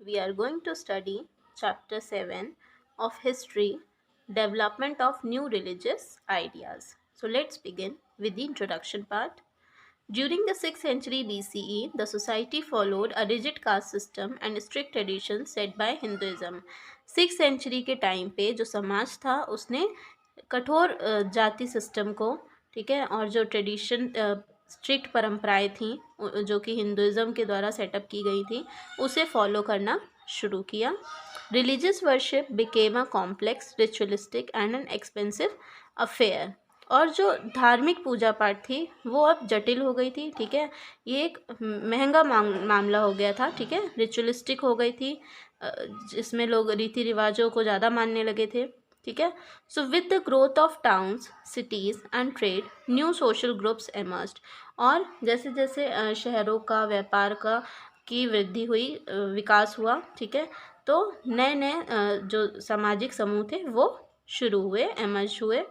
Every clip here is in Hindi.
we are going to study chapter 7 of history, development of new religious ideas. So let's begin with the introduction part. During the 6th century BCE, the society followed a rigid caste system and strict traditions set by Hinduism. 6th century के टाइम पे जो समाज था उसने कठोर जाति सिस्टम को, ठीक है, और जो ट्रेडिशन स्ट्रिक्ट परंपराएं थीं जो कि हिंदुइज्म के द्वारा सेटअप की गई थी उसे फॉलो करना शुरू किया. Religious worship became a complex ritualistic and an expensive affair. और जो धार्मिक पूजा पाठ थी वो अब जटिल हो गई थी, ठीक है, ये एक महंगा मामला हो गया था, ठीक है, रिचुअलिस्टिक हो गई थी, जिसमें लोग रीति रिवाजों को ज़्यादा मानने लगे थे, ठीक है. So with the growth of towns, cities and trade, new social groups emerged. और जैसे जैसे शहरों का, व्यापार का की वृद्धि हुई, विकास हुआ, ठीक है, तो नए नए जो सामाजिक समूह थे वो शुरू हुए, एमर्ज हुए.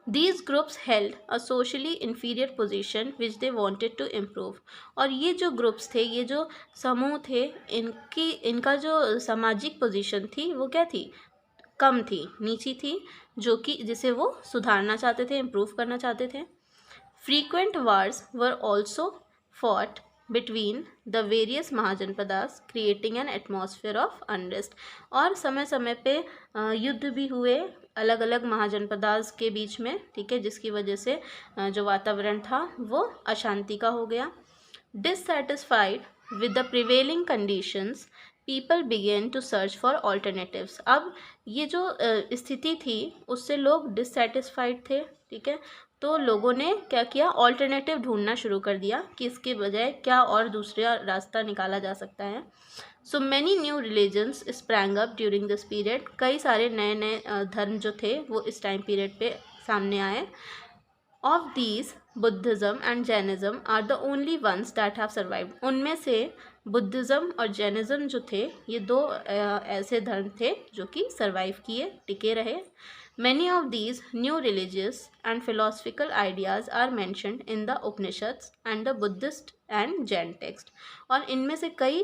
These groups held a socially inferior position which they wanted to improve. और ये जो ग्रुप्स थे, ये जो समूह थे, इनका जो सामाजिक पोजीशन थी वो क्या थी, कम थी, नीची थी, जो कि जिसे वो सुधारना चाहते थे, इम्प्रूव करना चाहते थे. Frequent wars were also fought between the various mahajanapadas, creating an atmosphere of unrest. और समय समय पे युद्ध भी हुए अलग अलग महाजनपदास के बीच में, ठीक है, जिसकी वजह से जो वातावरण था वो अशांति का हो गया. Dissatisfied with the prevailing conditions, people began to search for alternatives. अब ये जो स्थिति थी उससे लोग डिससेटिस्फाइड थे, ठीक है, तो लोगों ने क्या किया, ऑल्टरनेटिव ढूंढना शुरू कर दिया कि इसके बजाय क्या और दूसरा रास्ता निकाला जा सकता है. So many new religions sprang up during this period. कई सारे नए नए धर्म जो थे वो इस टाइम पीरियड पे सामने आए. Of these Buddhism and Jainism are the only ones that have survived. उनमें से बुद्धिज़्म और जैनिज़्म जो थे ये दो ऐसे धर्म थे जो कि सर्वाइव किए, टिके रहे. Many of these new religious and philosophical ideas are mentioned in the Upanishads and the Buddhist and Jain text. और इनमें से कई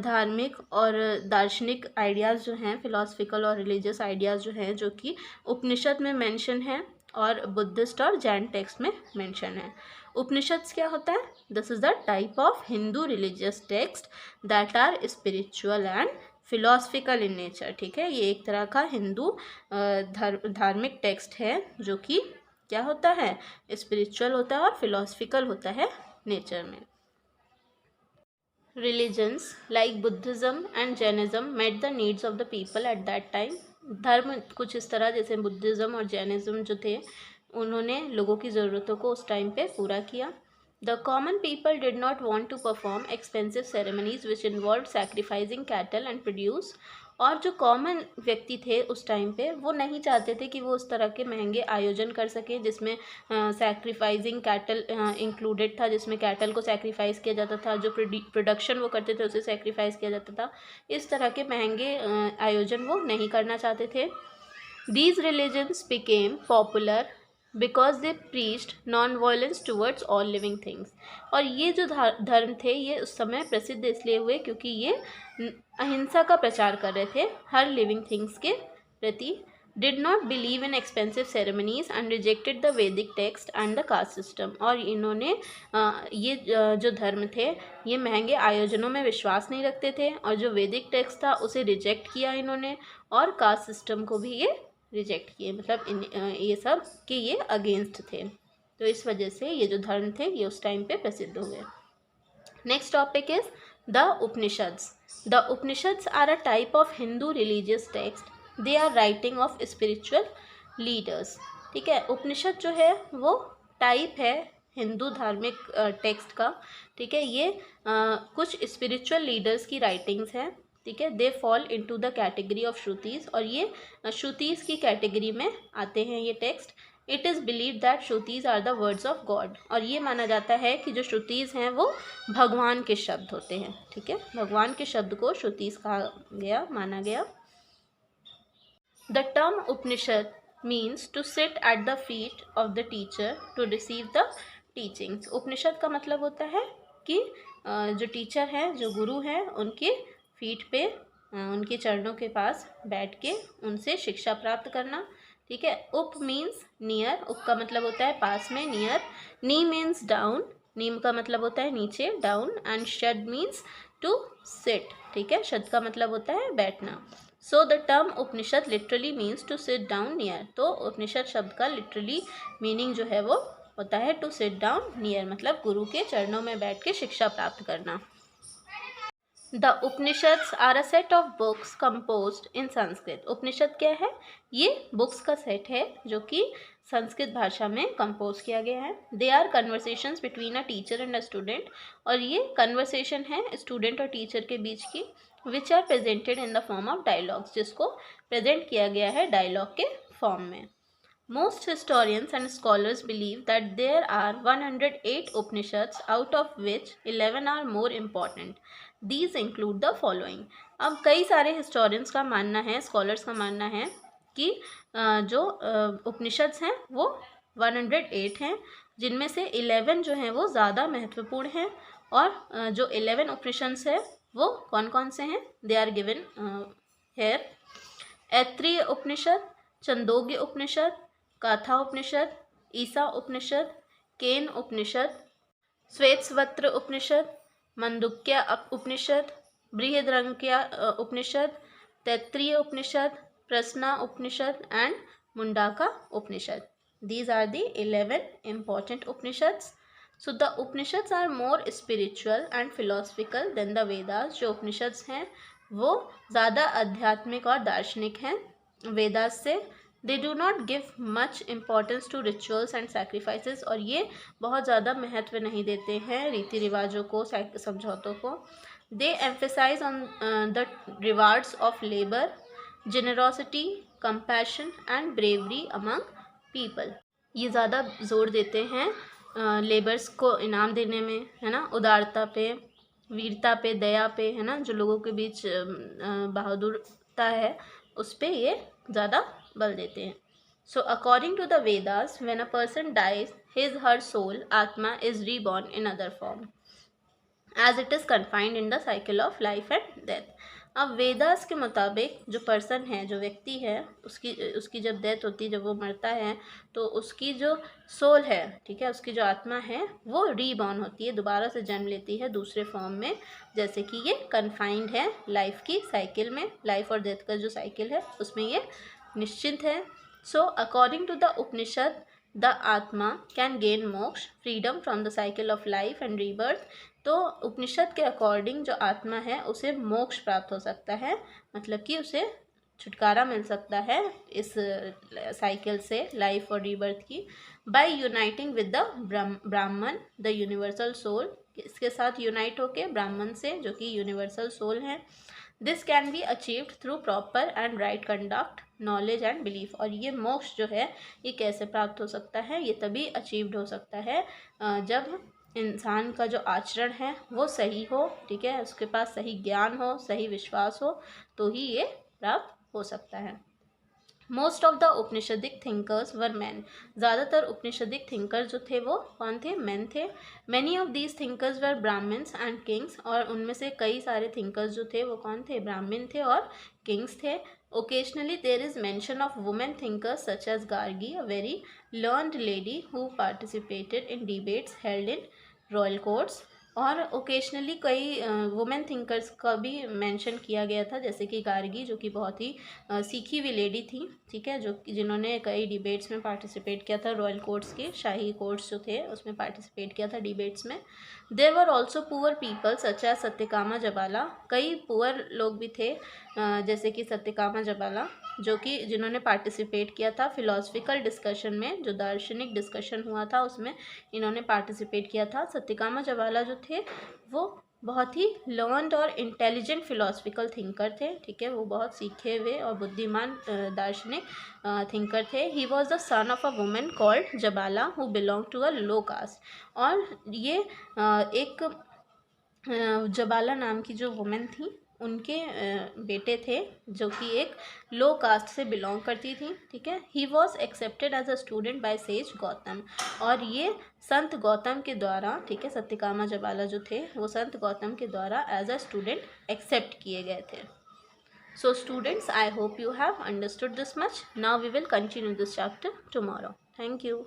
धार्मिक और दार्शनिक आइडियाज़ जो हैं, फिलोसफिकल और रिलीजियस आइडियाज़ जो हैं, जो कि उपनिषद में मेंशन हैं और बुद्धिस्ट और जैन टेक्स्ट में मेंशन है. उपनिषद्स क्या होता है, this is the type of Hindu religious text that are spiritual and philosophical in nature. ठीक है, ये एक तरह का हिंदू धार्मिक टेक्स्ट है जो कि क्या होता है, स्पिरिचुअल होता है और फिलोसफिकल होता है नेचर में. Religions like Buddhism and Jainism met the needs of the people at that time. धर्म कुछ इस तरह, जैसे बुद्धिज़्म और जैनिज़्म जो थे उन्होंने लोगों की ज़रूरतों को उस टाइम पे पूरा किया. The common people did not want to perform expensive ceremonies which involved sacrificing cattle and produce. और जो कॉमन व्यक्ति थे उस टाइम पे वो नहीं चाहते थे कि वो उस तरह के महंगे आयोजन कर सकें जिसमें सैक्रिफाइसिंग कैटल इंक्लूडेड था, जिसमें कैटल को सैक्रिफाइस किया जाता था, जो प्रोडक्शन वो करते थे उसे सैक्रिफाइस किया जाता था. इस तरह के महंगे आयोजन वो नहीं करना चाहते थे. These religions became popular because they preached non-violence towards all living things. और ये जो धर्म थे ये उस समय प्रसिद्ध इसलिए हुए क्योंकि ये अहिंसा का प्रचार कर रहे थे हर लिविंग थिंग्स के प्रति. Did not believe in expensive ceremonies and rejected the Vedic text and the caste system. और इन्होंने ये जो धर्म थे ये महंगे आयोजनों में विश्वास नहीं रखते थे और जो वैदिक टेक्स्ट था उसे रिजेक्ट किया इन्होंने और कास्ट सिस्टम को भी ये रिजेक्ट किए, मतलब ये सब कि ये अगेंस्ट थे. तो इस वजह से ये जो धर्म थे ये उस टाइम पे प्रसिद्ध हो गए. Next topic is the Upanishads. The Upanishads are a type of Hindu religious text. They are writing of spiritual leaders. ठीक है, उपनिषद जो है वो टाइप है हिंदू धार्मिक टेक्स्ट का. ठीक है, ये कुछ स्पिरिचुअल लीडर्स की राइटिंग्स हैं. ठीक है, they fall into the category of Shrutis और ये श्रुतीज की कैटेगरी में आते हैं ये text. It is believe that Shrutis are the words of God. और ये माना जाता है कि जो श्रुतीज हैं वो भगवान के शब्द होते हैं. ठीक है, भगवान के शब्द को श्रुतीज कहा गया, माना गया. The term Upanishad means to sit at the feet of the teacher to receive the teachings. Upanishad का मतलब होता है कि जो टीचर हैं, जो गुरु हैं, उनके फीट पे उनके चरणों के पास बैठ के उनसे शिक्षा प्राप्त करना। ठीक है। उप मीन्स नियर, उप का मतलब होता है पास में, नियर। नी मीन्स डाउन, नीम का मतलब होता है नीचे, डाउन। एंड शड मीन्स टू सिट। ठीक है। शड का मतलब होता है बैठना। So the term Upanishad literally means to sit down near. तो उपनिषद शब्द का लिटरली मीनिंग जो है वो होता है टू सिट डाउन नियर, मतलब गुरु के चरणों में बैठ के शिक्षा प्राप्त करना। The Upanishads are a set of books composed in Sanskrit. Upanishad क्या है? ये बुक्स का सेट है जो कि संस्कृत भाषा में कंपोज किया गया है। They are conversations between a teacher and a student, और ये कन्वर्सेशन है स्टूडेंट और टीचर के बीच की, which are presented in the form of dialogues, जिसको प्रेजेंट किया गया है डायलॉग के फॉर्म में। Most historians and scholars believe that there are 108 Upanishads, out of which 11 are more important. These include the following. अब कई सारे historians का मानना है, scholars का मानना है कि जो उपनिषद्स हैं वो 108 हैं, जिनमें से 11 जो हैं वो ज़्यादा महत्वपूर्ण हैं। और जो 11 उपनिषद्स हैं वो कौन कौन से हैं? They are given here. Aitareya Upanishad, Chandogya Upanishad, Katha Upanishad, Isha Upanishad, Kena Upanishad, Shvetashvatara Upanishad, Mandukya Upanishad, Brihadaranyaka Upanishad, Taittiriya Upanishad, Prashna Upanishad and Mundaka Upanishad. These are the 11 important Upanishads. So the Upanishads are more spiritual and philosophical than the Vedas. जो उपनिषद्स हैं वो ज़्यादा आध्यात्मिक और दार्शनिक हैं वेदास से। They do not give much importance to rituals and sacrifices, और ये बहुत ज़्यादा महत्व नहीं देते हैं रीति रिवाजों को, समझौतों को। They emphasize on the rewards of labour, generosity, compassion and bravery among people. ये ज़्यादा जोर देते हैं लेबर्स को इनाम देने में, है ना, उदारता पे, वीरता पे, दया पे, है ना, जो लोगों के बीच बहादुरता है उस पे ये ज़्यादा बल देते हैं। So according to the Vedas, when a person dies, his her soul, atma, is reborn in other form as it is confined in the cycle of life and death. अब वेदास के मुताबिक जो पर्सन है, जो व्यक्ति है, उसकी जब डेथ होती है, जब वो मरता है, तो उसकी जो सोल है, ठीक है, उसकी जो आत्मा है वो रीबॉर्न होती है, दोबारा से जन्म लेती है दूसरे फॉर्म में, जैसे कि ये कन्फाइंड है लाइफ की साइकिल में, लाइफ और डेथ का जो साइकिल है उसमें ये निश्चित है। So according to the Upanishad, the atma can gain moksha, freedom from the cycle of life and rebirth. तो उपनिषद के अकॉर्डिंग जो आत्मा है उसे मोक्ष प्राप्त हो सकता है, मतलब कि उसे छुटकारा मिल सकता है इस साइकिल से, लाइफ और रीबर्थ की, बाय यूनाइटिंग विद द ब्राह्मण, द यूनिवर्सल सोल, इसके साथ यूनाइट होके ब्राह्मण से, जो कि यूनिवर्सल सोल है। This can be achieved through proper and right conduct, knowledge and belief. और ये मोक्ष जो है ये कैसे प्राप्त हो सकता है? ये तभी अचीव्ड हो सकता है जब इंसान का जो आचरण है वो सही हो, ठीक है, उसके पास सही ज्ञान हो, सही विश्वास हो, तो ही ये प्राप्त हो सकता है। Most of the Upanishadic thinkers were man. ज़्यादातर उपनिषदिक थिंकर जो थे वो कौन थे? मैन थे। Many of these thinkers were Brahmans and kings, और उनमें से कई सारे थिंकर्स जो थे वो कौन थे? ब्राह्मण थे और किंग्स थे। Occasionally there is mention of women thinkers such as Gargi, a very learned lady who participated in debates held in royal courts. और ओकेजनली कई वुमेन थिंकर्स का भी मेंशन किया गया था, जैसे कि गार्गी, जो कि बहुत ही सीखी हुई लेडी थी, ठीक है, जिन्होंने कई डिबेट्स में पार्टिसिपेट किया था, रॉयल कोर्ट्स के शाही कोर्ट्स जो थे उसमें पार्टिसिपेट किया था डिबेट्स में। There were also poor people such as Satyakama Jabala. कई पुअर लोग भी थे जैसे कि सत्यकामा जबाला, जो कि जिन्होंने पार्टिसिपेट किया था फिलोसफिकल डिस्कशन में, जो दार्शनिक डिस्कशन हुआ था उसमें इन्होंने पार्टिसिपेट किया था। सत्यकामा जबाला जो थे वो बहुत ही लर्नड और इंटेलिजेंट फिलोसफिकल थिंकर थे, ठीक है, वो बहुत सीखे हुए और बुद्धिमान दार्शनिक थिंकर थे। He was the son of a women called Jabala who belong to a low caste. और ये एक जबाला नाम की जो वुमेन थी उनके बेटे थे जो कि एक लो कास्ट से बिलोंग करती थी, ठीक है। He was accepted as a student by sage Gautam, और ये संत गौतम के द्वारा, ठीक है, सत्यकामा जवाला जो थे वो संत गौतम के द्वारा एज अ स्टूडेंट एक्सेप्ट किए गए थे। So students, I hope you have understood this much. Now we will continue this chapter tomorrow. Thank you.